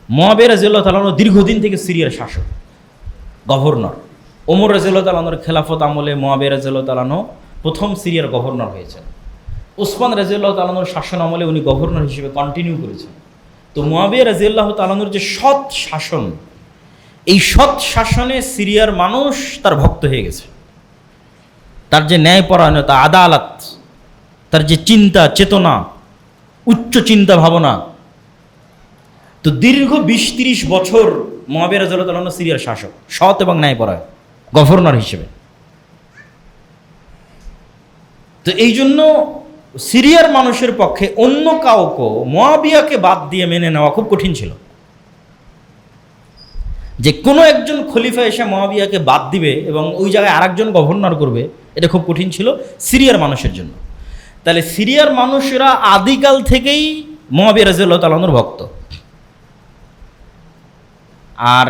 মুআবিয়া রাদিয়াল্লাহু তাআলা আনহু দীর্ঘদিন থেকে সিরিয়ার শাসক, গভর্নর। ওমর রাদিয়াল্লাহু তাআলা আনহুর খেলাফত আমলে মুআবিয়া রাদিয়াল্লাহু তাআলা আনহু প্রথম সিরিয়ার গভর্নর হয়েছেন। উসমান রাদিয়াল্লাহু তাআলা আনহুর শাসন আমলে উনি গভর্নর হিসেবে কন্টিনিউ করেছেন। তো মুআবিয়া রাদিয়াল্লাহু তাআলা আনহুর যে সৎ শাসন, এই সৎ শাসনে সিরিয়ার মানুষ তার ভক্ত হয়ে গেছে। তার যে ন্যায়পরায়ণতা, আদালত, তার যে চিন্তা চেতনা, উচ্চ চিন্তা ভাবনা। তো দীর্ঘ 20-30 বছর মুআবিয়া রাদিয়াল্লাহু তাআলা আনহু সিরিয়ার শাসক, সৎ এবং ন্যায়পরায়ণ গভর্নর হিসেবে। তো এই জন্য সিরিয়ার মানুষের পক্ষে অন্য কাউকে মুআবিয়াকে বাদ দিয়ে মেনে নেওয়া খুব কঠিন ছিল। যে কোনো একজন খলিফা এসে মুআবিয়াকে বাদ দিবে এবং ওই জায়গায় আরেকজন গভর্নর করবে, এটা খুব কঠিন ছিল সিরিয়ার মানুষের জন্য। তাহলে সিরিয়ার মানুষেরা আদিকাল থেকেই মুআবিয়া রাদিয়াল্লাহু তাআলা আনহুর ভক্ত। আর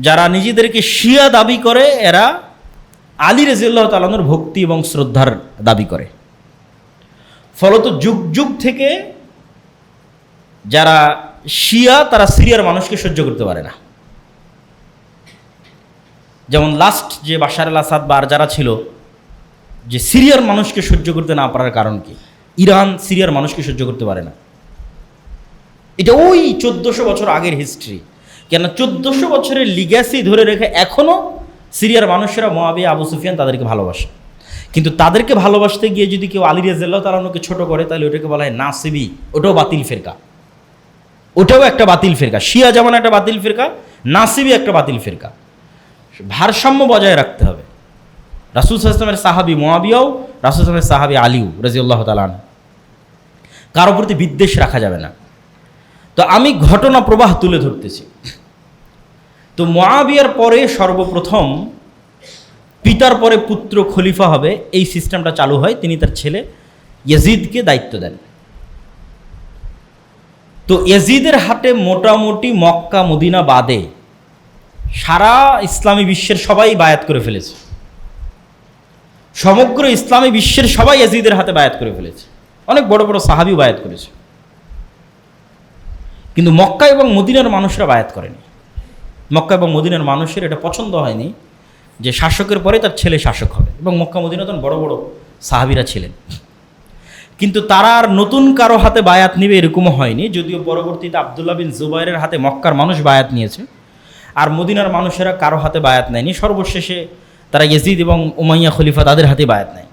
যারা নিজেদেরকে শিয়া দাবি করে, এরা আলী রাদিয়াল্লাহু তাআলা আনহুর ভক্তি এবং শ্রদ্ধার দাবি করে। ফলত যুগ যুগ থেকে যারা শিয়া, তারা সিরিয়ার মানুষকে সহ্য করতে পারে না। যেমন লাস্ট যে বাশার আল আসাদ বা যারা ছিল, যে সিরিয়ার মানুষকে সহ্য করতে না পারার কারণ কি? ইরান সিরিয়ার মানুষকে সহ্য করতে পারে না। এটা ওই 1400 বছর আগের হিস্ট্রি। কেন 1400 বছরের লিগ্যাসি ধরে রেখে এখনও সিরিয়ার মানুষেরা মুআবিয়া, আবু সুফিয়ান তাদেরকে ভালোবাসে। কিন্তু তাদেরকে ভালোবাসতে গিয়ে যদি কেউ আলী রাদিয়াল্লাহু তাআলা আনহুকে ছোট করে, তাহলে ওটাকে বলা হয় নাসিবি। ওটাও বাতিল ফিরকা, ওটাও একটা বাতিল ফিরকা। শিয়া যেমন একটা বাতিল ফিরকা, নাসিবি একটা বাতিল ফিরকা। ভারসাম্য বজায় রাখতে হবে। রাসূল সাল্লাল্লাহু আলাইহি ওয়াসাল্লামের সাহাবী মুআবিয়াও, রাসূল সাল্লাল্লাহু আলাইহি ওয়াসাল্লামের সাহাবী আলীও রাদিয়াল্লাহু তাআলা আনহু, কারো প্রতি বিদ্বেষ রাখা যাবে না। তো আমি ঘটনা প্রবাহ তুলে ধরতেছি। তো মুআবিয়ার পরে সর্বপ্রথম পিতার পরে পুত্র খলিফা হবে, এই সিস্টেমটা চালু হয়। তিনি তার ছেলে ইয়াজিদকে দায়িত্ব দেন। তো ইয়াজিদের হাতে মোটামুটি মক্কা মদিনা বাদে সারা ইসলামী বিশ্বের সবাই বায়াত করে ফেলেছে। সমগ্র ইসলামী বিশ্বের সবাই ইয়াজিদের হাতে বায়াত করে ফেলেছে। অনেক বড় বড় সাহাবীও বায়াত করেছে, কিন্তু মক্কা এবং মদিনার মানুষরা বায়াত করেনি। মক্কা এবং মদিনার মানুষের এটা পছন্দ হয়নি যে শাসকের পরে তার ছেলে শাসক হবে, এবং মক্কা মদিনা তখন বড় বড় সাহাবীরা ছিলেন। কিন্তু তারা আর নতুন কারো হাতে বায়াত নিবে এরকমও হয়নি, যদিও পরবর্তীতে আব্দুল্লাহ বিন জুবাইরের হাতে মক্কার মানুষ বায়াত নিয়েছে, আর মদিনার মানুষেরা কারো হাতে বায়াত নেয়নি। সর্বশেষে তারা ইয়াজিদ এবং উমাইয়া খলিফা তাদের হাতে বায়াত নেয়।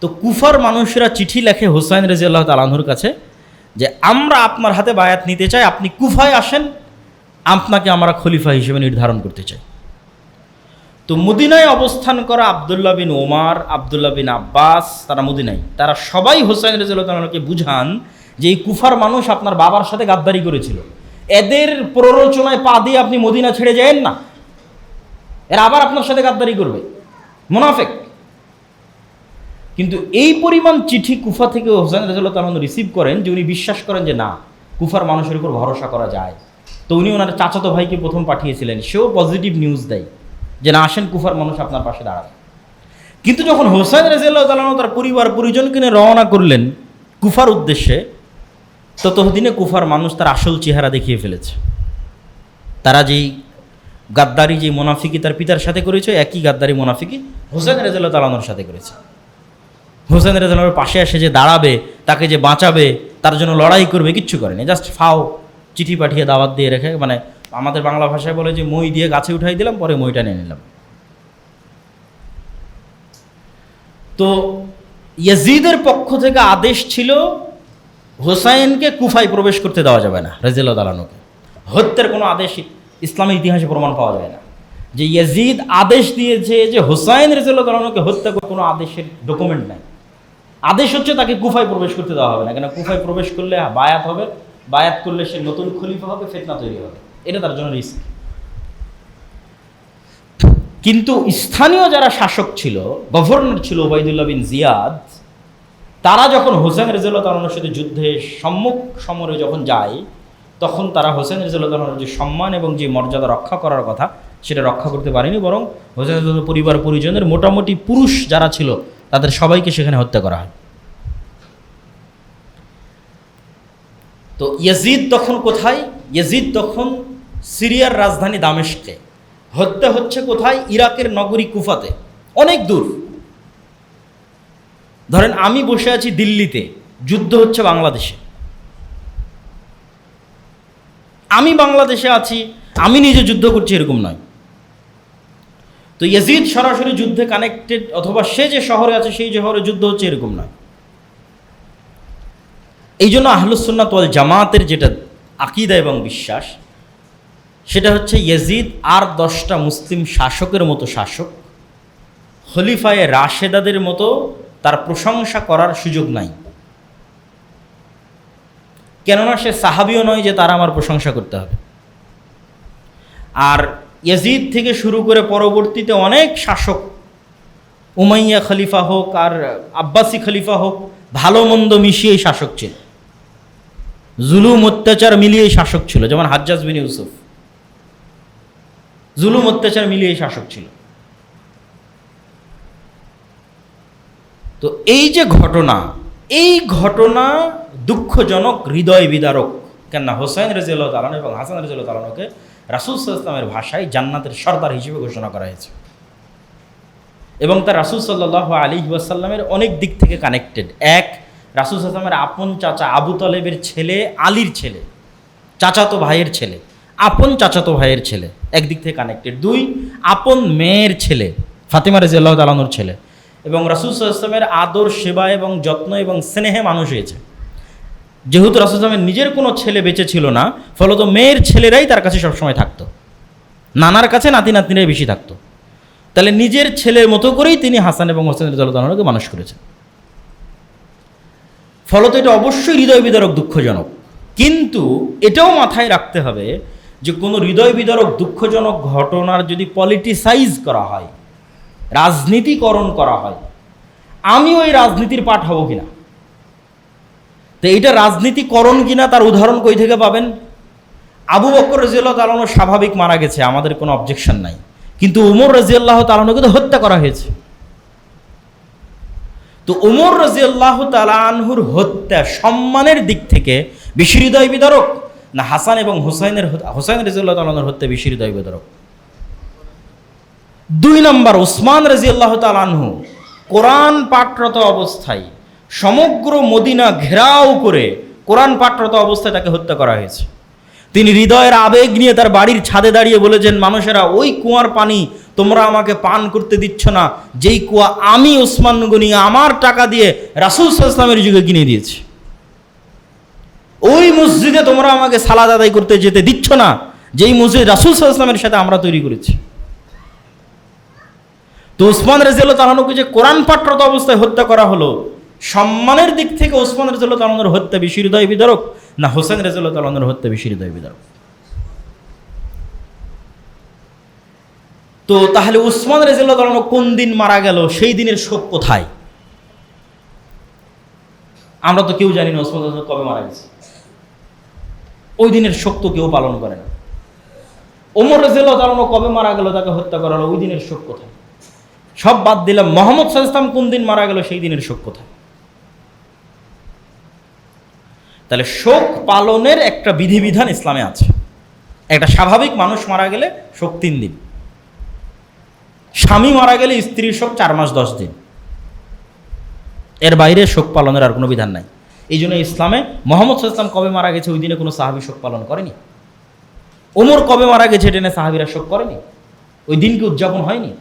তো কুফার মানুষেরা চিঠি লেখে হুসাইন রাদিয়াল্লাহু তাআলা আনহুর কাছে যে আমরা আপনার হাতে বায়াত নিতে চাই, আপনি কুফায় আসেন, আপনাকে আমরা খলিফা হিসেবে নির্ধারণ করতে চাই। তো মদিনায় অবস্থান করা আব্দুল্লাহ বিন ওমর, আব্দুল্লাহ বিন আব্বাস, তারা মদিনায়, তারা সবাই হুসাইন রাদিয়াল্লাহু তাআলা আনহুকে বুঝান যে এই কুফার মানুষ আপনার বাবার সাথে গাদ্দারি করেছিল, এদের প্ররোচনায় পা দিয়ে আপনি মদিনা ছেড়ে যায়েন না, এরা আবার আপনার সাথে গাদ্দারি করবে, মুনাফিক। কিন্তু এই পরিমাণ চিঠি কুফা থেকে হুসাইন রাদিয়াল্লাহু তাআলা আনহু রিসিভ করেন যে উনি বিশ্বাস করেন যে না, কুফার মানুষের উপর ভরসা করা যায়। তো উনি ওনার চাচাতো ভাইকে প্রথম পাঠিয়েছিলেন, সেও পজিটিভ নিউজ দেয় যে না, আসেন কুফার মানুষ আপনার পাশে দাঁড়াবে। কিন্তু যখন হুসাইন রাদিয়াল্লাহু তাআলা আনহু তার পরিবার পরিজনকে নিয়ে রওনা করলেন কুফার উদ্দেশ্যে, ততদিনে কুফার মানুষ তার আসল চেহারা দেখিয়ে ফেলেছে। তারা যেই গাদ্দারি, যে মুনাফিকি তার পিতার সাথে করেছে, একই গাদ্দারি মুনাফিকি হুসাইন রাদিয়াল্লাহু তাআলা আনহুর সাথে করেছে। হুসাইন রাদিয়াল্লাহু তাআলার পাশে এসে যে দাঁড়াবে, তাকে যে বাঁচাবে, তার জন্য লড়াই করবে, কিচ্ছু করেনি। জাস্ট ফাও চিঠি পাঠিয়ে দাওয়াত দিয়ে রেখে, মানে আমাদের বাংলা ভাষায় বলে যে মই দিয়ে গাছে উঠাই দিলাম, পরে মইটা নিয়ে নিলাম। তো ইয়াজিদের পক্ষ থেকে আদেশ ছিল হুসাইনকে কুফায় প্রবেশ করতে দেওয়া যাবে না, রাদিয়াল্লাহু তাআলা আনহুকে। হত্যার কোনো আদেশ ইসলামের ইতিহাসে প্রমাণ পাওয়া যায় না যে ইয়াজিদ আদেশ দিয়েছে যে হুসাইন রাদিয়াল্লাহু তাআলা আনহুকে হত্যা করে, কোনো আদেশের ডকুমেন্ট নাই। আদেশ হচ্ছে তাকে কুফায় প্রবেশ করতে দেওয়া হবে না, কেন কুফায় প্রবেশ করলে বায়াত হবে, বায়াত করলে সে নতুন খলিফা হবে, ফিতনা তৈরি হবে, এটা তার জন্য রিস্ক। কিন্তু স্থানীয় যারা শাসক ছিল, গভর্নর ছিল উবাইদুল্লাহ বিন জিয়াদ, তারা যখন হুসাইন রাদিয়াল্লাহু তাআলা আনহুর সাথে যুদ্ধে সম্মুখ সমরে যখন যায়, তখন তারা হুসাইন রাদিয়াল্লাহু তাআলা আনহুর যে সম্মান এবং যে মর্যাদা রক্ষা করার কথা, সেটা রক্ষা করতে পারেনি, বরং হুসাইন রাদিয়াল্লাহু তাআলার পরিবার পরিজনের মোটামুটি পুরুষ যারা ছিল তাদের সবাইকে সেখানে হত্যা করা হয়। তো ইয়াজিদ তখন কোথায়? ইয়াজিদ তখন সিরিয়ার রাজধানী দামেস্কে, হত্যা হচ্ছে কোথায়? ইরাকের নগরী কুফাতে, অনেক দূর। ধরেন আমি বসে আছি দিল্লিতে, যুদ্ধ হচ্ছে বাংলাদেশে, আমি বাংলাদেশে আছি, আমি নিজে যুদ্ধ করছি এরকম নয়। তো ইয়াজিদ সরাসরি যুদ্ধে কানেক্টেড, অথবা সে যে শহরে আছে সেই শহরে যুদ্ধ হচ্ছে এরকম নয়। এই জন্য আহলুস সুন্নাত ওয়াল জামাতের যেটা আকীদা এবং বিশ্বাস, সেটা হচ্ছে ইয়াজিদ আর 10টা মুসলিম শাসকের মতো শাসক, খলিফায়ে রাশেদাদের মতো তার প্রশংসা করার সুযোগ নাই। কেননা সে সাহাবিও নয় যে তারা আমার প্রশংসা করতে হবে। আর ইয়াজিদ থেকে শুরু করে পরবর্তীতে অনেক শাসক, উমাইয়া খলিফা হোক আর আব্বাসি খলিফা হোক, ভালো মন্দ মিশিয়েই শাসক ছিল, জুলুম অত্যাচার মিলিয়েই শাসক ছিল। যেমন হাজ্জাজ বিন ইউসুফ, জুলুম অত্যাচার মিলিয়েই শাসক ছিল। তো এই যে ঘটনা, এই ঘটনা দুঃখজনক, হৃদয় বিদারক। কেননা হোসাইন রাদিয়াল্লাহু তাআলা এবং হাসান রাদিয়াল্লাহু তাআলাকে রাসূল সাল্লাল্লাহু আলাইহি ওয়াসাল্লামের ভাষায় জান্নাতের সর্দার হিসেবে ঘোষণা করা হয়েছে, এবং তার রাসূল সাল্লাল্লাহু আলাইহি ওয়াসাল্লামের অনেক দিক থেকে কানেক্টেড। এক, রাসূল সাল্লাল্লাহু আলাইহি ওয়াসাল্লামের আপন চাচা আবু তালেবের ছেলে, আলীর ছেলে, চাচাতো ভাইয়ের ছেলে, আপন চাচাতো ভাইয়ের ছেলে, একদিক থেকে কানেক্টেড। দুই, আপন মেয়ের ছেলে, ফাতিমা রাদিয়াল্লাহু তাআলা আনহার ছেলে, এবং রাসূল সাল্লাল্লাহু আলাইহি ওয়াসাল্লামের আদর, সেবা এবং যত্ন এবং স্নেহে মানুষ হয়েছে। যেহেতু রাসূল সাল্লাল্লাহু আলাইহি ওয়াসাল্লামের নিজের কোনো ছেলে বেঁচে ছিল না, ফলত মেয়ের ছেলেরাই তার কাছে সবসময় থাকতো, নানার কাছে নাতি নাতনিরাই বেশি থাকতো। তাহলে নিজের ছেলের মতো করেই তিনি হাসান এবং হোসেন রাদিয়াল্লাহু তাআলাকে মানুষ করেছেন। ফলত এটা অবশ্যই হৃদয় বিদারক, দুঃখজনক। কিন্তু এটাও মাথায় রাখতে হবে যে কোনো হৃদয় বিদারক দুঃখজনক ঘটনার যদি পলিটিসাইজ করা হয়, রাজনীতিকরণ করা হয়, আমি ওই রাজনীতির পাঠ হব কিনা। তো এইটা রাজনীতিকরণ কিনা তার উদাহরণ কই থেকে পাবেন? আবু বকর রাদিয়াল্লাহু তাআলা আনহু স্বাভাবিক মারা গেছে, আমাদের কোনো অবজেকশন নাই, কিন্তু ওমর রাদিয়াল্লাহু তাআলা আনহুকে তো হত্যা করা হয়েছে। তো ওমর রাদিয়াল্লাহু তাআলা আনহুর হত্যা সম্মানের দিক থেকে বেশি হৃদয় বিদারক, না হাসান এবং হোসাইন রাদিয়াল্লাহু তাআলা আনহুর হত্যা বেশি হৃদয় বিদারক? 2 নম্বর, ওসমান রাদিয়াল্লাহু তাআলা আনহু কোরআন পাঠরত অবস্থায় সমগ্র মদিনা ঘেরাও করে কোরআন পাঠরত অবস্থায় তাকে হত্যা করা হয়েছে। তিনি হৃদয়ের আবেগ নিয়ে তার বাড়ির ছাদে দাঁড়িয়ে বলেছেন, মানুষেরা, ওই কুয়ার পানি তোমরা আমাকে পান করতে দিচ্ছ না, যেই কুয়া আমি ওসমান গনি আমার টাকা দিয়ে রাসূল সাল্লাল্লাহু আলাইহি ওয়াসাল্লামের যুগে কিনে দিয়েছি। ওই মসজিদে তোমরা আমাকে সালাত আদায় করতে যেতে দিচ্ছ না, যেই মসজিদ রাসূল সাল্লাল্লাহু আলাইহি ওয়াসাল্লামের সাথে আমরা তৈরি করেছি। তো ওসমান রাদিয়াল্লাহু তাআলা আনহুকে যে কোরআন পাঠরত অবস্থায় হত্যা করা হলো, সম্মানের দিক থেকে ওসমান রাদিয়াল্লাহু তাআলা আনহুর হত্যা বেশি হৃদয় বিদারক, না হোসেন রাদিয়াল্লাহু তাআলা আনহুর হত্যা বেশি হৃদয় বিদারক? তো তাহলে ওসমান রাদিয়াল্লাহু তাআলা আনহু কোন দিন মারা গেল, সেই দিনের শোক কোথায়? আমরা তো কেউ জানি না ওসমান রাদিয়াল্লাহু তাআলা কবে মারা গেছে, ওই দিনের শোক তো কেউ পালন করে না। ওমর রাদিয়াল্লাহু তাআলা আনহু কবে মারা গেল, তাকে হত্যা করা হলো, ওই দিনের শোক কোথায়? সব বাদ দিলাম, মুহাম্মদ সাল্লাল্লাহু আলাইহি ওয়াসাল্লাম কোন দিন মারা গেল, সেই দিনের শোক কোথায়? তাহলে শোক পালনের একটা বিধিবিধান ইসলামে আছে। একটা স্বাভাবিক মানুষ মারা গেলে শোক 3 দিন, স্বামী মারা গেলে স্ত্রীর শোক 4 মাস 10 দিন, এর বাইরে শোক পালনের আর কোনো বিধান নাই। এই জন্য ইসলামে মুহাম্মদ সাল্লাল্লাহু আলাইহি ওয়াসাল্লাম কবে মারা গেছে ওই দিনে কোনো সাহাবী শোক পালন করেনি, ওমর কবে মারা গেছে এটা নিয়ে সাহাবীরা শোক করেনি, ওই দিনকে উদযাপন হয়নি।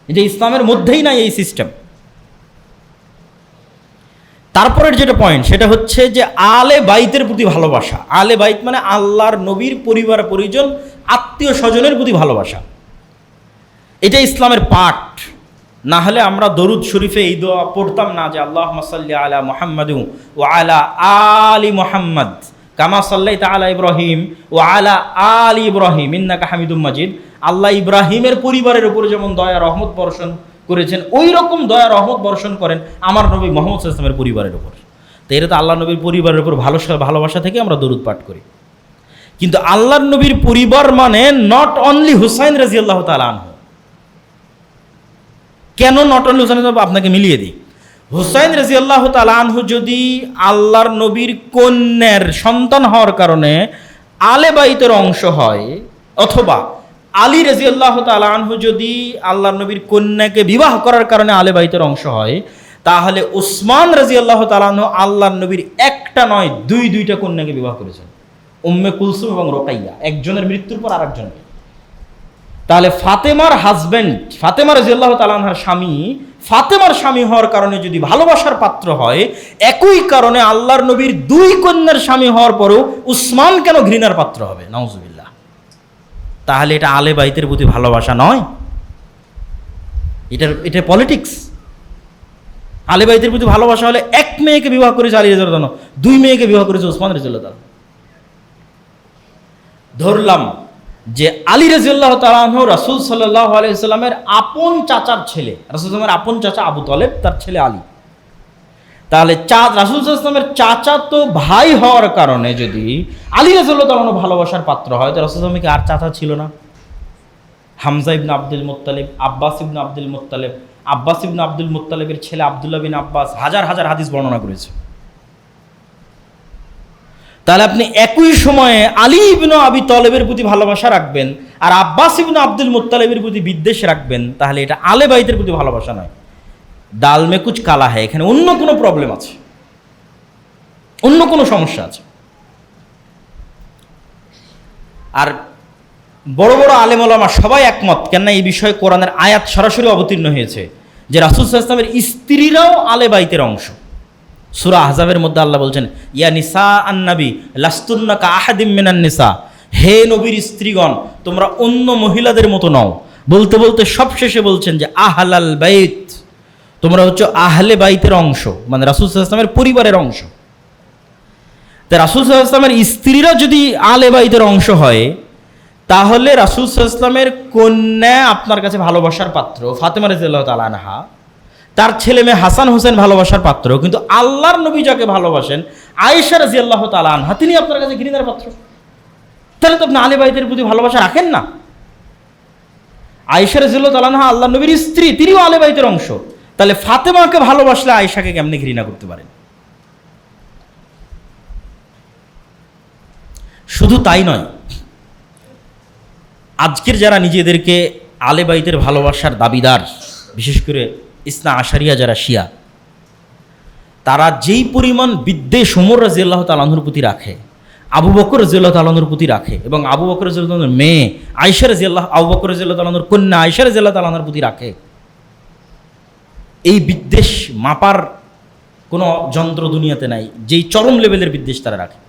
এটা ইসলামের মধ্যেই নাই এই সিস্টেম। তারপরের যেটা পয়েন্ট, সেটা হচ্ছে যে আলে বাইতের প্রতি ভালোবাসা। আলে বাইত মানে আল্লাহর নবীর পরিবার পরিজন, আত্মীয় স্বজনের প্রতি ভালোবাসা। এটা ইসলামের পাঠ। না হলে আমরা দরুদ শরীফে এই দোয়া পড়তাম না যে আল্লাহুম্মা সাল্লি আলা মুহাম্মাদু ওয়া আলা আলি মুহাম্মাদ কামা সাল্লাইতা আলা ইব্রাহিম ওয়া আলা আলি ইব্রাহিম ইন্নাকা হামিদুম মাজিদ। আল্লাহ ইব্রাহিমের পরিবারের উপরে যেমন দয়া রহমত বর্ষণ করেছেন, ওই রকম দয়া রহমত বর্ষণ করেন আমার নবী মুহাম্মদ সাল্লাল্লাহু আলাইহি ওয়াসাল্লামের পরিবারের উপর। তো এটা তো আল্লাহ নবীর পরিবারের উপর ভালোবাসা থেকে আমরা দরুদ পাঠ করি। কিন্তু আল্লাহর নবীর পরিবার মানে নট অনলি হুসাইন রাদিয়াল্লাহু তাআলা আনহু। কেন নট অনলি হুসাইন? আপনাকে মিলিয়ে দিই। হুসাইন রাদিয়াল্লাহু তাআলা আনহু যদি আল্লাহর নবীর কন্যার সন্তান হওয়ার কারণে আলে বাইতের অংশ হয়, অথবা আলী রাদিয়াল্লাহু তাআলা আনহু যদি আল্লাহর নবীর কন্যাকে বিবাহ করার কারণে আলে বাইতের অংশ হয়, তাহলে উসমান রাদিয়াল্লাহু তাআলা আনহু আল্লাহর নবীর একটা নয় দুইটা কন্যাকে বিবাহ করেছেন, উম্মে কুলসুম এবং রোকাইয়া, একজনের মৃত্যুর পর আরেকজনকে। তাহলে ফাতেমার হাজবেন্ড, ফাতেমা রাদিয়াল্লাহু তাআলা আনহার স্বামী, ফাতেমার স্বামী হওয়ার কারণে যদি ভালোবাসার পাত্র হয়, একই কারণে আল্লাহর নবীর দুই কন্যার স্বামী হওয়ার পরেও উসমান কেন ঘৃণার পাত্র হবে? নাউজুবিল্লাহ। তাহলে এটা আলে বাইতের প্রতি ভালোবাসা নয়, এটা পলিটিক্স। আলে বাইতের প্রতি ভালোবাসা হলে এক মেয়েকে বিবাহ করেছে আলী রাদিয়াল্লাহু তাআলা, দুই মেয়েকে বিবাহ করেছে উসমান রাদিয়াল্লাহু তাআলা। ধরলাম যে আলী রাদিয়াল্লাহু তাআলা আনহু রাসূল সাল্লাল্লাহু আলাইহি ওয়াসাল্লামের আপন চাচার ছেলে, রাসূল সাল্লাল্লাহু আপন চাচা আবু তালেব, তার ছেলে আলী। তাহলে রাসূল সাল্লাল্লাহু আলাইহি ওয়াসাল্লামের চাচা তো ভাই হওয়ার কারণে যদি আলী রাদিয়াল্লাহু তাআলা আনহু ভালোবাসার পাত্র হয়, তো রাসূল সাল্লাল্লাহু আলাইহি ওয়াসাল্লামের আর চাচা ছিল না? হামজা ইবনে আব্দুল মুত্তালিব, আব্বাস ইবনে আব্দুল মুত্তালিব, আব্বাস ইবনে আব্দুল মুত্তালিবের ছেলে আব্দুল্লাহ বিন আব্বাস হাজার হাজার হাদিস বর্ণনা করেছে। তাহলে আপনি একই সময়ে আলী ইবনে আবি তালেবের প্রতি ভালোবাসা রাখবেন আর আব্বাস ইবনে আব্দুল মুত্তালিবের প্রতি বিদ্বেষ রাখবেন, তাহলে এটা আলে বাইতের প্রতি ভালোবাসা নয়। ডাল মে কুছ কালা হয়, এখানে অন্য কোনো প্রবলেম আছে, অন্য কোনো সমস্যা আছে। আর বড় বড় আলেম ওলামা সবাই একমত, কেননা এই বিষয়ে কোরআনের আয়াত সরাসরি অবতীর্ণ হয়েছে যে রাসূল সাল্লাল্লাহু আলাইহি ওয়াসাল্লামের স্ত্রীরাও আলে বাইতের অংশ। সূরা আহজাবের মধ্যে আল্লাহ বলছেন, ইয়া নিসা আন-নবী লাস্তুন্না কা আহাদিম মিনান নিসা, হে নবীর স্ত্রীগণ তোমরা অন্য মহিলাদের মতো নও। বলতে বলতে সবশেষে বলছেন যে আহলাল বাইত, তোমরা হচ্ছে আহলে বাইতের অংশ, মানে রাসূল সাল্লাল্লাহু আলাইহি ওয়াসাল্লামের পরিবারের অংশ। তা রাসূল সাল্লাল্লাহু আলাইহি ওয়াসাল্লামের স্ত্রীরা যদি আলে বাইতের অংশ হয়, তাহলে রাসূল সাল্লাল্লাহু আলাইহি ওয়াসাল্লামের কন্যা আপনার কাছে ভালোবাসার পাত্র ফাতেমা রাদিয়াল্লাহু তাআলা আনহা, তার ছেলে মেয়ে হাসান হোসেন ভালোবাসার পাত্র, কিন্তু আল্লাহর নবী যাকে ভালোবাসেন আয়েশা রাদিয়াল্লাহু তাআলা আনহা, তিনি আপনার কাছে ঘৃণার পাত্র। তাহলে তো আপনি আলে বাইতের প্রতি ভালোবাসা রাখেন না। আয়েশা রাদিয়াল্লাহু তাআলা আনহা আল্লাহর নবীর স্ত্রী, তিনিও আলে বাইতের অংশ। তাহলে ফাতেমাকে ভালোবাসলে আয়েশাকে কেমনে ঘৃণা করতে পারেন? শুধু তাই নয়, আজকের যারা নিজেদেরকে আলে বাইতের ভালোবাসার দাবিদার, বিশেষ করে ইসনা আশারিয়া যারা শিয়া, তারা যেই পরিমাণ বিদ্বেষ ওমর রাদিয়াল্লাহু তাআলা আনহুর প্রতি রাখে, আবু বকর রাদিয়াল্লাহু তাআলা আনহুর প্রতি রাখে, এবং আবু বকর রাদিয়াল্লাহু তাআলার মেয়ে আয়েশা রাদিয়াল্লাহু, আবু বকর রাদিয়াল্লাহু তাআলা আনহুর কন্যা আয়েশা রাদিয়াল্লাহু তাআলা আনহার প্রতি রাখে, এই বিদ্বেষ মাপার কোনো যন্ত্র দুনিয়াতে নাই, যেই চরম লেভেলের বিদ্বেষ তারা রাখে।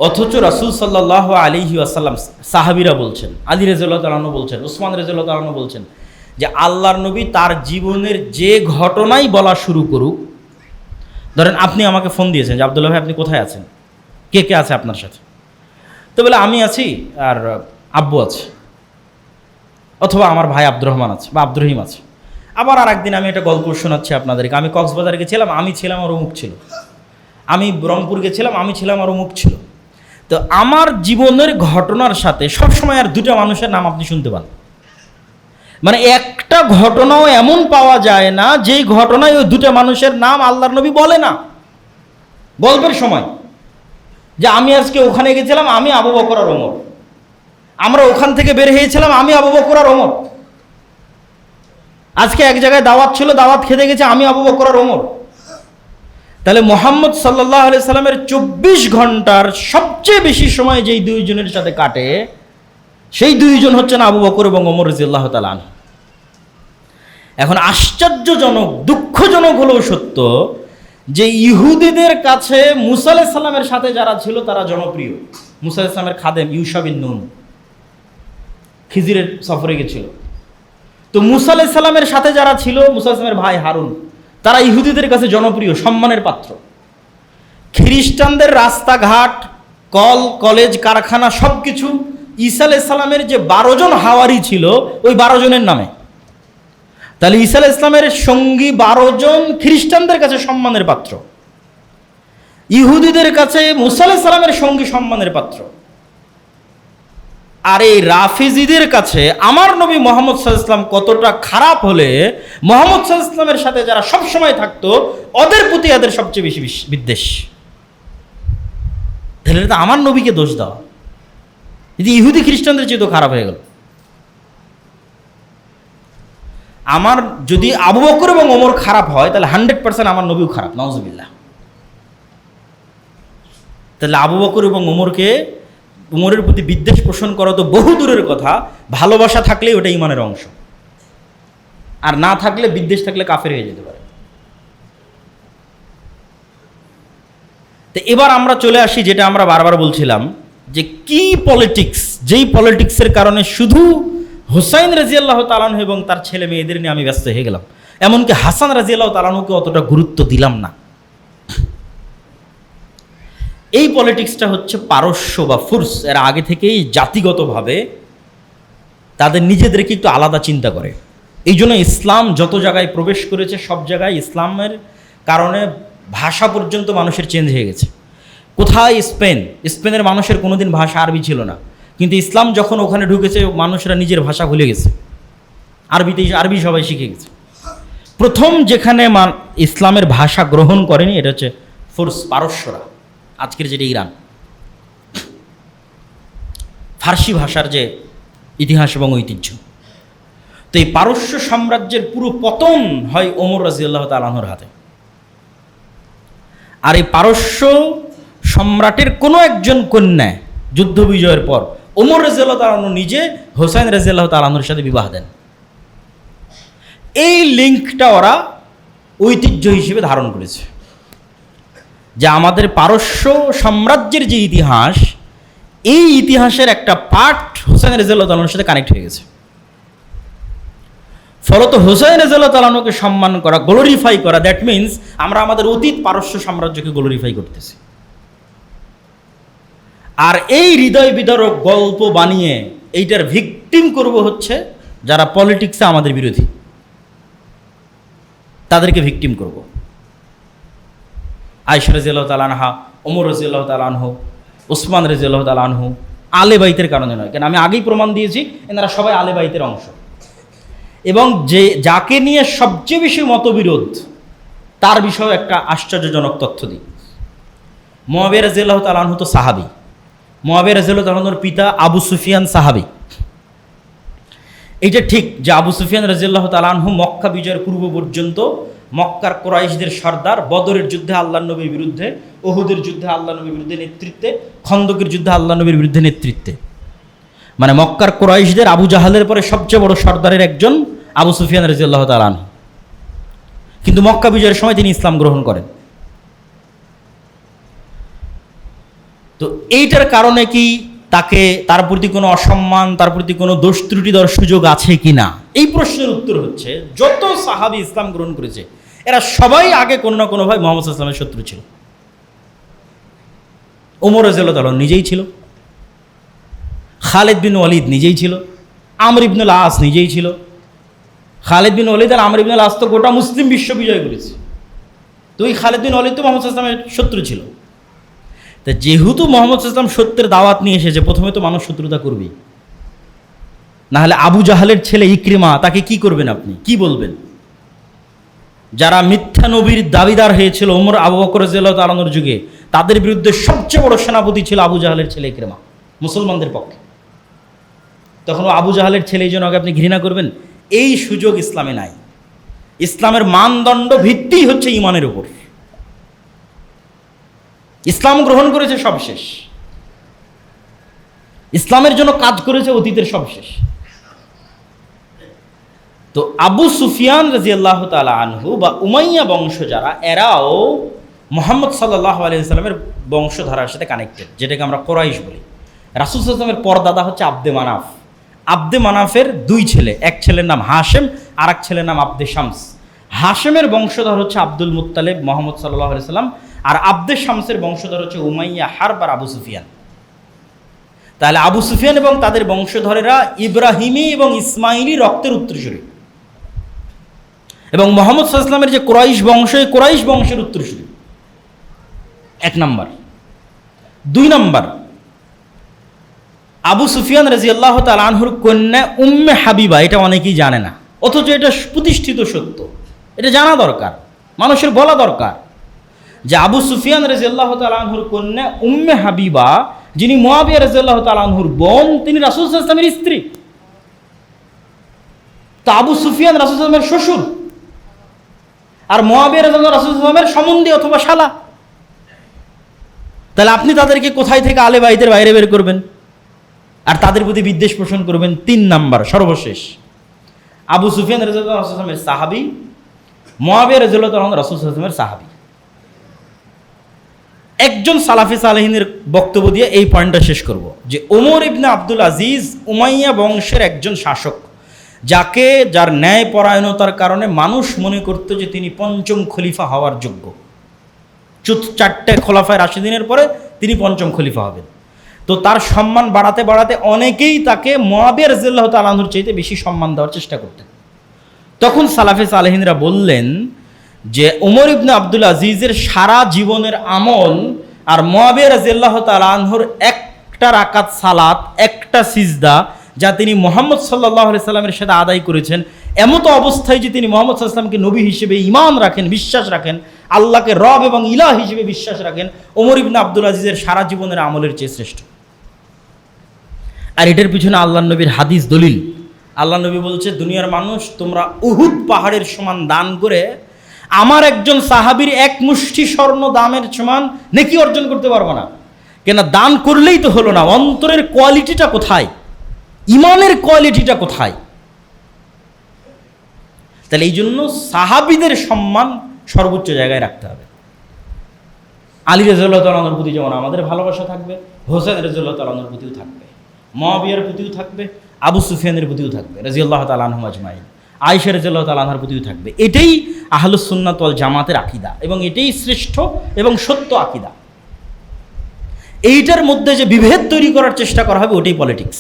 অথচ রাসূল সাল্লাল্লাহু আলাইহি ওয়াসাল্লাম, সাহাবীরা বলছেন, আলী রাদিয়াল্লাহু তাআলা আনহু বলছেন, উসমান রাদিয়াল্লাহু তাআলা আনহু বলছেন যে আল্লাহর নবী তার জীবনের যে ঘটনাই বলা শুরু করুক, ধরেন আপনি আমাকে ফোন দিয়েছেন যে আব্দুল্লাহ ভাই আপনি কোথায় আছেন, কে কে আছে আপনার সাথে, তো বলে আমি আছি আর আব্বু আছে, অথবা আমার ভাই আব্দুর রহমান আছে বা আব্দুর রহিম আছে। আবার আর একদিন আমি একটা গল্প শোনাচ্ছি আপনাদেরকে, আমি কক্সবাজারে গেছিলাম, আমি ছিলাম আর অমুক ছিল, আমি রংপুর গেছিলাম, আমি ছিলাম আর অমুক ছিল। তো আমার জীবনের ঘটনার সাথে সবসময় আর দুটা মানুষের নাম আপনি শুনতে পান, মানে একটা ঘটনাও এমন পাওয়া যায় না যেই ঘটনায় ওই দুটা মানুষের নাম আল্লাহর নবী বলে না গল্পের সময়, যে আমি আজকে ওখানে গেছিলাম, আমি আবু বকর আর ওমর, আমরা ওখান থেকে বের হয়েছিলাম, আমি আবু বকর আর ওমর, আজকে এক জায়গায় দাওয়াত ছিল, দাওয়াত খেতে গেছে, আমি আবু বকর আর ওমর। তাহলে মুহাম্মদ সাল্লাল্লাহু আলাইহি সাল্লামের 24 ঘন্টার সবচেয়ে বেশি সময় যেই দুইজনের সাথে কাটে, সেই দুইজন হচ্ছেন আবু বকর এবং ওমর রাদিয়াল্লাহু তাআলা আনহু। এখন আশ্চর্যজনক, দুঃখজনক হলেও সত্য যে ইহুদিদের কাছে মুসা আলাইহিস সালামের সাথে যারা ছিল তারা জনপ্রিয়। মুসা আলাইহিস সালামের খাদেম ইউশা বিন নুন খিজিরের সফরে গেছিল, তো মুসা আলাইহিস সালামের সাথে যারা ছিল, মুসা আলাইহিস সালামের ভাই হারুন, তারা ইহুদিদের কাছে জনপ্রিয়, সম্মানের পাত্র। খ্রিস্টানদের রাস্তাঘাট, কলেজ, কারখানা সব কিছু ঈসা আলাইহিস সালামের যে 12 জন হাওয়ারি ছিল ওই 12 জনের নামে। তাহলে ঈসা আলাইহিস সালামের সঙ্গী 12 জন খ্রিস্টানদের কাছে সম্মানের পাত্র, ইহুদিদের কাছে মুসা আলাইহিস সালামের সঙ্গী সম্মানের পাত্র। আর এই রাফিজিদের কাছে আমার নবী মুহাম্মদ সাল্লাল্লাহু আলাইহি ওয়াসাল্লাম কতটা খারাপ হলে মুহাম্মদ সাল্লাল্লাহু আলাইহি ওয়াসাল্লামের সাথে যারা সবসময় থাকতো ওদের প্রতি এদের সবচেয়ে বেশি বিদ্বেষ। তাহলে তো আমার নবীকে দোষ দাও, যদি ইহুদি খ্রিস্টানদের চেয়ে তো খারাপ হয়ে গেল। আমার যদি আবু বকর এবং ওমর খারাপ হয় তাহলে 100% আমার নবীও খারাপ, নাউজুবিল্লাহ। তাহলে আবু বকর এবং ওমরের প্রতি বিদ্বেষ পোষণ করা তো বহু দূরের কথা, ভালোবাসা থাকলেই ওটা ইমানের অংশ, আর না থাকলে, বিদ্বেষ থাকলে কাফের হয়ে যেতে পারে। তো এবার আমরা চলে আসি যেটা আমরা বারবার বলছিলাম, যে কি পলিটিক্স, যেই পলিটিক্সের কারণে শুধু হুসাইন রাদিয়াল্লাহু তাআলা আনহু এবং তার ছেলে মেয়েদের নিয়ে আমি ব্যস্ত হয়ে গেলাম, এমনকি হাসান রাদিয়াল্লাহু তাআলা আনহুকে অতটা গুরুত্ব দিলাম না। এই পলিটিক্সটা হচ্ছে পারস্য বা ফুরস, এরা আগে থেকেই জাতিগতভাবে তাদের নিজেদেরকে একটু আলাদা চিন্তা করে। এই জন্য ইসলাম যত জায়গায় প্রবেশ করেছে সব জায়গায় ইসলামের কারণে ভাষা পর্যন্ত মানুষের চেঞ্জ হয়ে গেছে। কোথায় স্পেনের মানুষের কোনোদিন ভাষা আরবি ছিল না, কিন্তু ইসলাম যখন ওখানে ঢুকেছে মানুষরা নিজের ভাষা ভুলে গেছে, আরবি সবাই শিখে গেছে। প্রথম যেখানে ইসলামের ভাষা গ্রহণ করেনি এটা হচ্ছে ফুরস, পারস্যরা, আজকের যেটা ইরান। ফার্সি ভাষার যে ইতিহাস এবং ঐতিহ্য, তো এই পারস্য সাম্রাজ্যের পুরো পতন হয় ওমর রাদিয়াল্লাহু তাআলা আনহুর হাতে। আর এই পারস্য সম্রাটের কোনো একজন কন্যা যুদ্ধ বিজয়ের পর ওমর রাদিয়াল্লাহু তাআলা আনহু নিজে হুসাইন রাদিয়াল্লাহু তাআলা আনহুর সাথে বিবাহ দেন। এই লিঙ্কটা ওরা ঐতিহ্য হিসেবে ধারণ করেছে, যে আমাদের পারস্য সাম্রাজ্যের যে ইতিহাস, এই ইতিহাসের একটা পার্ট হুসাইন রাদিয়াল্লাহু তাআলার সাথে কানেক্ট হয়ে গেছে। ফলত হুসাইন রাদিয়াল্লাহু তাআলা আনহুকে সম্মান করা, গ্লোরিফাই করা, দ্যাট মিনস আমরা আমাদের অতীত পারস্য সাম্রাজ্যকে গ্লোরিফাই করতেছি। আর এই হৃদয় বিদারক গল্প বানিয়ে এইটার ভিকটিম করব হচ্ছে যারা পলিটিক্সে আমাদের বিরোধী, তাদেরকে ভিকটিম করব। আয়েশা রাদিয়াল্লাহু তাআলা আনহা, ওমর রাদিয়াল্লাহু তাআলা আনহু, ওসমান রাদিয়াল্লাহু তাআলা আনহু, আলে বাইতের কারণে নয়, কেন আমি আগেই প্রমাণ দিয়েছি এনারা সবাই আলে বাইতের অংশ। এবং যাকে নিয়ে সবচেয়ে বেশি মতবিরোধ তার বিষয়ে একটা আশ্চর্যজনক তথ্য দিই। মুআবিয়া রাদিয়াল্লাহু তাআলা আনহু তো সাহাবী, মুআবিয়া রাদিয়াল্লাহু তাআলা আনহুর পিতা আবু সুফিয়ান সাহাবী। এইটা ঠিক যে আবু সুফিয়ান রাদিয়াল্লাহু তাআলা আনহু মক্কা বিজয়ের পূর্ব পর্যন্ত মক্কার কুরাইশদের সর্দার, বদরের যুদ্ধে আল্লাহর নবীর বিরুদ্ধে, উহুদের যুদ্ধে আল্লাহর নবীর বিরুদ্ধে নেতৃত্বে, খন্দকের যুদ্ধে আল্লাহর নবীর বিরুদ্ধে নেতৃত্বে, মানে মক্কার কুরাইশদের আবু জাহালের পরে সবচেয়ে বড় সর্দারের একজন আবু সুফিয়ান রাদিয়াল্লাহু তাআলা আনহু। কিন্তু মক্কা বিজয়ের সময় তিনি ইসলাম গ্রহণ করেন। তো এইটার কারণে কি তার প্রতি কোনো অসম্মান, তার প্রতি কোনো দোষ ত্রুটি দেওয়ার সুযোগ আছে কি না, এই প্রশ্নের উত্তর হচ্ছে যত সাহাবী ইসলাম গ্রহণ করেছে এরা সবাই আগে কোনো না কোনোভাবে মুহাম্মদ সাল্লাল্লাহু আলাইহি ওয়াসাল্লামের শত্রু ছিল। ওমর রাদিয়াল্লাহু তাআলা নিজেই ছিল, খালিদ বিন ওয়ালিদ নিজেই ছিল, আমর ইবনুল আস নিজেই ছিল। খালিদ বিন ওয়ালিদ আর আমর ইবনুল আস তো গোটা মুসলিম বিশ্ব বিজয় করেছে, তো ওই খালিদ বিন ওয়ালিদ তো মুহাম্মদ সাল্লাল্লাহু আলাইহি ওয়াসাল্লামের শত্রু ছিল। তা যেহেতু মুহাম্মদ সাল্লাল্লাহু আলাইহি ওয়াসাল্লাম সত্যের দাওয়াত নিয়ে এসেছে, প্রথমে তো মানুষ শত্রুতা করবেই, না হলে আবু জাহালের ছেলে ইকরিমা, তাকে কি করবেন আপনি, কি বলবেন? যারা মিথ্যা নবীর দাবিদার হয়েছিল ওমর, আবু বকর রাদিয়াল্লাহু তাআলা আনহুর যুগে, তাদের বিরুদ্ধে সবচেয়ে বড় সেনাপতি ছিল আবু জাহালের ছেলে ইকরিমা মুসলমানদের পক্ষে। তখন আবু জাহালের ছেলে এই জন্য আগে আপনি ঘৃণা করবেন, এই সুযোগ ইসলামে নাই। ইসলামের মানদণ্ড ভিত্তি হচ্ছে ইমানের উপর। ইসলাম গ্রহণ করেছে সব শেষ, ইসলামের জন্য কাজ করেছে অতীতের সব শেষ। তো আবু সুফিয়ান রাদিয়াল্লাহু তাআলা আনহু বা উমাইয়া বংশ যারা, এরাও মুহাম্মদ সাল্লাল্লাহু আলাইহি ওয়াসাল্লামের বংশধারার সাথে কানেক্টেড, যেটাকে আমরা কুরাইশ বলি। রাসূল সাল্লাল্লাহু আলাইহি ওয়াসাল্লামের পরদাদা হচ্ছে আব্দে মানাফ। আব্দে মানাফের দুই ছেলে, এক ছেলের নাম হাশেম আর এক ছেলের নাম আব্দে শামস। হাশেমের বংশধর হচ্ছে আব্দুল মুত্তালিব, মুহাম্মদ সাল্লাল্লাহু আলাইহি ওয়াসাল্লাম, আর আব্দে শামসের বংশধর হচ্ছে উমাইয়া, হারব আর আবু সুফিয়ান। তাহলে আবু সুফিয়ান এবং তাদের বংশধরেরা ইব্রাহিমী এবং ইসমাইলি রক্তের উত্তরসূরি, এবং মুহাম্মদ সাল্লাল্লাহু আলাইহি ওয়াসাল্লামের যে কুরাইশ বংশ, এই কুরাইশ বংশের উত্তরসূরি। এক নাম্বার। দুই নাম্বার, আবু সুফিয়ান রাদিয়াল্লাহু তাআলা আনহুর কন্যা উম্মে হাবিবা, এটা অনেকেই জানে না, অথচ এটা প্রতিষ্ঠিত সত্য, এটা জানা দরকার, মানুষের বলা দরকার যে আবু সুফিয়ান রাদিয়াল্লাহু তাআলা আনহুর কন্যা উম্মে হাবিবা, যিনি মুয়াবিয়া রাদিয়াল্লাহু তাআলা আনহুর বোন, তিনি রাসূল সাল্লাল্লাহু আলাইহি ওয়াসাল্লামের স্ত্রী। তো আবু সুফিয়ান রাসূল সাল্লাল্লাহু আলাইহি ওয়াসাল্লামের শ্বশুর, আর মুয়াবিয়া রাদিয়াল্লাহু রাসূল সাল্লাল্লাহু আলাইহি ওয়াসাল্লামের সম্বন্ধী অথবা শালা। তাহলে আপনি তাদেরকে কোথায় থেকে আলে বাইতের বাইরে বের করবেন আর তাদের প্রতি বিদ্বেষ পোষণ করবেন? 3 নাম্বার, সর্বশেষ, আবু সুফিয়ান রাদিয়াল্লাহু তাআলা রাসূলের সাহাবী, মুয়াবিয়া রাদিয়াল্লাহু তাআলা রাসূল সাল্লাল্লাহু আলাইহি ওয়াসাল্লামের সাহাবী। একজন সালাফি সালেহিনের বক্তব্য দিয়ে এই পয়েন্টটা শেষ করব যে ওমর ইবনে আব্দুল আজিজ উমাইয়া বংশের একজন শাসক, যার ন্যায় পরায়ণতার কারণে মানুষ মনে করত যে তিনি 5ম খলিফা হওয়ার যোগ্য। 4টে খোলাফায়ে রাশিদিনের পরে তিনি 5ম খলিফা হবেন। তো তার সম্মান বাড়াতে বাড়াতে অনেকেই তাকে মুয়াবিয়া রাদিয়াল্লাহু তাআলা আনহুর চাইতে বেশি সম্মান দেওয়ার চেষ্টা করতেন। তখন সালাফে সালেহিনরা বললেন যে ওমর ইবনে আব্দুল আজিজের সারা জীবনের আমল আর মুয়াবিয়া রাদিয়াল্লাহু তাআলা আনহুর একটা রাকাত সালাত, একটা সিজদা, যা তিনি মুহাম্মদ সাল্লাল্লাহু আলাইহি সাল্লামের সাথে আদায় করেছেন, এমত অবস্থায় যে তিনি মুহাম্মদ সাল্লাল্লাহু আলাইহি সাল্লামকে নবী হিসেবে ঈমান রাখেন, বিশ্বাস রাখেন, আল্লাহকে রব এবং ইলাহ হিসেবে বিশ্বাস রাখেন, ওমর ইবনে আব্দুল আজিজের সারা জীবনের আমলের চেয়ে শ্রেষ্ঠ। আর এটার পিছনে আল্লাহ নবীর হাদিস দলিল। আল্লাহ নবী বলছে, দুনিয়ার মানুষ, তোমরা উহুদ পাহাড়ের সমান দান করে আমার একজন সাহাবীর 1 মুষ্টি স্বর্ণ দামের সমান নেকি অর্জন করতে পারবো না। কেন? দান করলেই তো হলো না, অন্তরের কোয়ালিটিটা কোথায়, ইমানের কোয়ালিটিটা কোথায়? তাহলে এই জন্য সাহাবীদের সম্মান সর্বোচ্চ জায়গায় রাখতে হবে। আলী রাদিয়াল্লাহু তাআলা আনহুর প্রতি যেমন আমাদের ভালোবাসা থাকবে, হোসেন রাদিয়াল্লাহু তাআলা আনহুর প্রতিও থাকবে, মুয়াবিয়ার প্রতিও থাকবে, আবু সুফিয়ানের প্রতিও থাকবে রাদিয়াল্লাহু তাআলা আনহুম আজমাইন, আয়েশা রাদিয়াল্লাহু তাআলা আনহার প্রতিও থাকবে। এটাই আহলুস সুন্নাত ওয়াল জামাতের আকীদা এবং এটাই শ্রেষ্ঠ এবং সত্য আকীদা। এইটার মধ্যে যে বিভেদ তৈরি করার চেষ্টা করা হবে, ওটাই পলিটিক্স।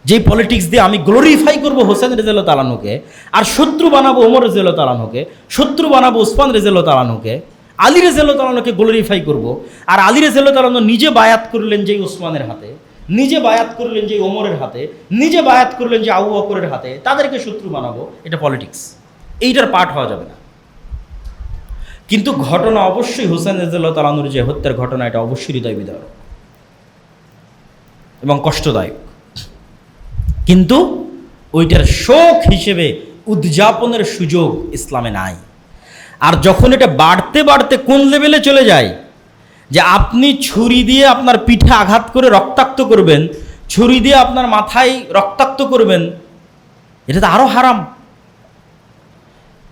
যেই পলিটিক্স দিয়ে আমি গ্লোরিফাই করবো হোসেন রাদিয়াল্লাহু তাআলা আনহুকে, আর শত্রু বানাবো ওমর রাদিয়াল্লাহু তাআলা আনহুকে, শত্রু বানাবো উসমান রাদিয়াল্লাহু তাআলা আনহুকে, আলী রাদিয়াল্লাহু তাআলা আনহুকে গ্লোরিফাই করব। আর আলী রাদিয়াল্লাহু তাআলা আনহু নিজে বায়াত করলেন যেই উসমানের হাতে, নিজে বায়াত করলেন যে ওমরের হাতে, নিজে বায়াত করলেন যে আবু বকরের হাতে, তাদেরকে শত্রু বানাবো, এটা পলিটিক্স। এইটার পার্ট হওয়া যাবে না। কিন্তু ঘটনা অবশ্যই হোসেন রাদিয়াল্লাহু তাআলা আনহুর যে হত্যার ঘটনা, এটা অবশ্যই হৃদয় বিদারক এবং কষ্টদায়ক, কিন্তু ওইটার শোক হিসেবে উদযাপনের সুযোগ ইসলামে নাই। আর যখন এটা বাড়তে বাড়তে কোন লেভেলে চলে যায় যে আপনি ছুরি দিয়ে আপনার পিঠে আঘাত করে রক্তাক্ত করবেন, ছুরি দিয়ে আপনার মাথায় রক্তাক্ত করবেন, এটা তো আরও হারাম।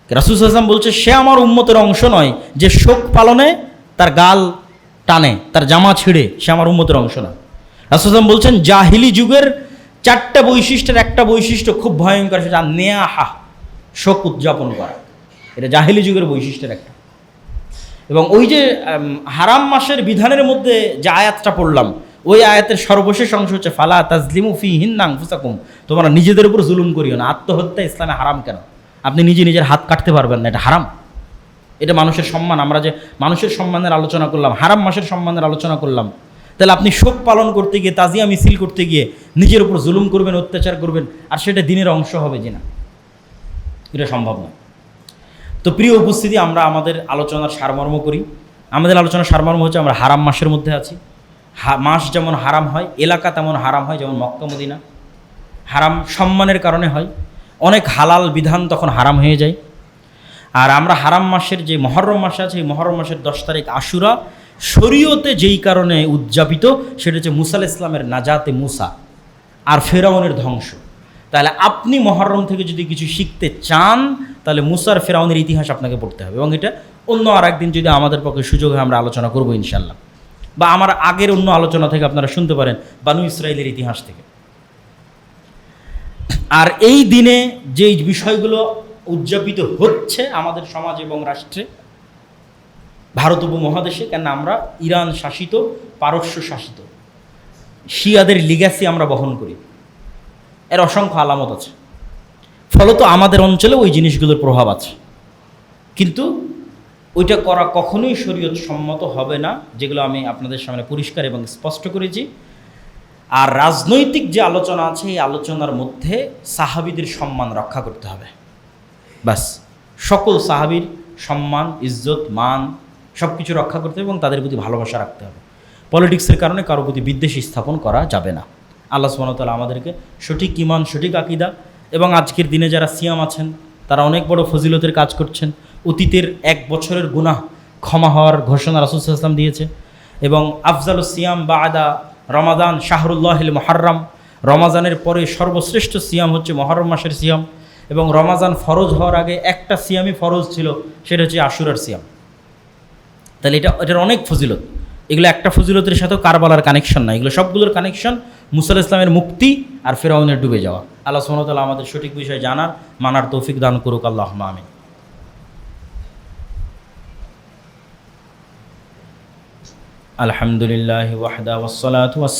রাসূল সাল্লাল্লাহু আলাইহি ওয়াসাল্লাম বলছে, সে আমার উম্মতের অংশ নয় যে শোক পালনে তার গাল টানে, তার জামা ছিঁড়ে, সে আমার উম্মতের অংশ না। রাসূল সাল্লাল্লাহু আলাইহি ওয়াসাল্লাম বলছেন, জাহিলি যুগের 4টা বৈশিষ্ট্যের একটা বৈশিষ্ট্য খুব ভয়ঙ্কর, সেটা নেয়াহা, শোক উদযাপন করা। এটা জাহিলি যুগের বৈশিষ্ট্যের একটা। এবং ওই যে হারাম মাসের বিধানের মধ্যে যে আয়াতটা পড়লাম, ওই আয়াতের সর্বশেষ অংশ হচ্ছে ফালা তাজলিমু ফিহিন্না আনফুসাকুম, তোমরা নিজেদের উপর জুলুম করিও না। আত্মহত্যা ইসলামে হারাম কেন? আপনি নিজের হাত কাটতে পারবেন না, এটা হারাম। এটা মানুষের সম্মান। আমরা যে মানুষের সম্মানের আলোচনা করলাম, হারাম মাসের সম্মানের আলোচনা করলাম, তাহলে আপনি শোক পালন করতে গিয়ে, তাজিয়া মিছিল করতে গিয়ে নিজের উপর জুলুম করবেন, অত্যাচার করবেন, আর সেটা দিনের অংশ হবে যে না, এটা সম্ভব না। তো প্রিয় উপস্থিতি, আমরা আমাদের আলোচনার সারমর্ম করি। আমাদের আলোচনার সারমর্ম হচ্ছে, আমরা হারাম মাসের মধ্যে আছি। মাস যেমন হারাম হয়, এলাকা তেমন হারাম হয়, যেমন মক্কা মদিনা। হারাম সম্মানের কারণে হয়, অনেক হালাল বিধান তখন হারাম হয়ে যায়। আর আমরা হারাম মাসের যে মহরম মাস আছে, এই মহরম মাসের 10 তারিখ আশুরা শরীয়তে যেই কারণে উদযাপিত, সেটা হচ্ছে মুসা আলাইহিস সালামের নাজাতে মুসা আর ফেরাউনের ধ্বংস। তাহলে আপনি মহরম থেকে যদি কিছু শিখতে চান, তাহলে মুসার ফেরাউনের ইতিহাস আপনাকে পড়তে হবে। এবং এটা অন্য আর একদিন যদি আমাদের পক্ষে সুযোগ হয় আমরা আলোচনা করবো ইনশাল্লাহ, বা আমার আগের অন্য আলোচনা থেকে আপনারা শুনতে পারেন, বানু ইসরাইলের ইতিহাস থেকে। আর এই দিনে যেই বিষয়গুলো উদযাপিত হচ্ছে আমাদের সমাজ এবং রাষ্ট্রে, ভারত উপমহাদেশে, কেন আমরা ইরান শাসিত, পারস্য শাসিত, শিয়াদের লিগ্যাসি আমরা বহন করি, এর অসংখ্য আলামত আছে। ফলত আমাদের অঞ্চলে ওই জিনিসগুলোর প্রভাব আছে, কিন্তু ওইটা করা কখনোই শরীয়ত সম্মত হবে না, যেগুলো আমি আপনাদের সামনে পরিষ্কার এবং স্পষ্ট করেছি। আর রাজনৈতিক যে আলোচনা আছে এই আলোচনার মধ্যে সাহাবীদের সম্মান রক্ষা করতে হবে। ব্যাস, সকল সাহাবীর সম্মান, ইজ্জত, মান সব কিছু রক্ষা করতে হবে এবং তাদের প্রতি ভালোবাসা রাখতে হবে। পলিটিক্সের কারণে কারো প্রতি বিদ্বেষ স্থাপন করা যাবে না। আল্লাহ সুবহানাহু ওয়া তাআলা আমাদেরকে সঠিক ঈমান, সঠিক আকীদা এবং আজকের দিনে যারা সিয়াম আছেন তারা অনেক বড় ফজিলতের কাজ করছেন। অতীতের 1 বছরের গুনাহ ক্ষমা হওয়ার ঘোষণা রাসূল সাল্লাল্লাহু আলাইহি ওয়াসাল্লাম দিয়েছে। এবং আফজালুস সিয়াম বা'দা রমাদান শাহরুল্লাহিল মুহাররম, রমাজানের পরে সর্বশ্রেষ্ঠ সিয়াম হচ্ছে মুহররম মাসের সিয়াম। এবং রমাজান ফরজ হওয়ার আগে একটা সিয়ামই ফরজ ছিল, সেটা হচ্ছে আশুরার সিয়াম। তাহলে এটার অনেক ফজিলত। এগুলো একটা ফজিলতের সাথেও কারবালার কানেকশন না, এগুলো সবগুলোর কানেকশন মুসা আলাইহিস সালামের মুক্তি আর ফিরআউনের ডুবে যাওয়া। আল্লাহ সুবহানাহু ওয়া তাআলা আমাদের সঠিক বিষয় জানার, মানার তৌফিক দান করুক। আল্লাহুম্মা আমিন। আলহামদুলিল্লাহি ওয়াহদা ওয়াসসালাতু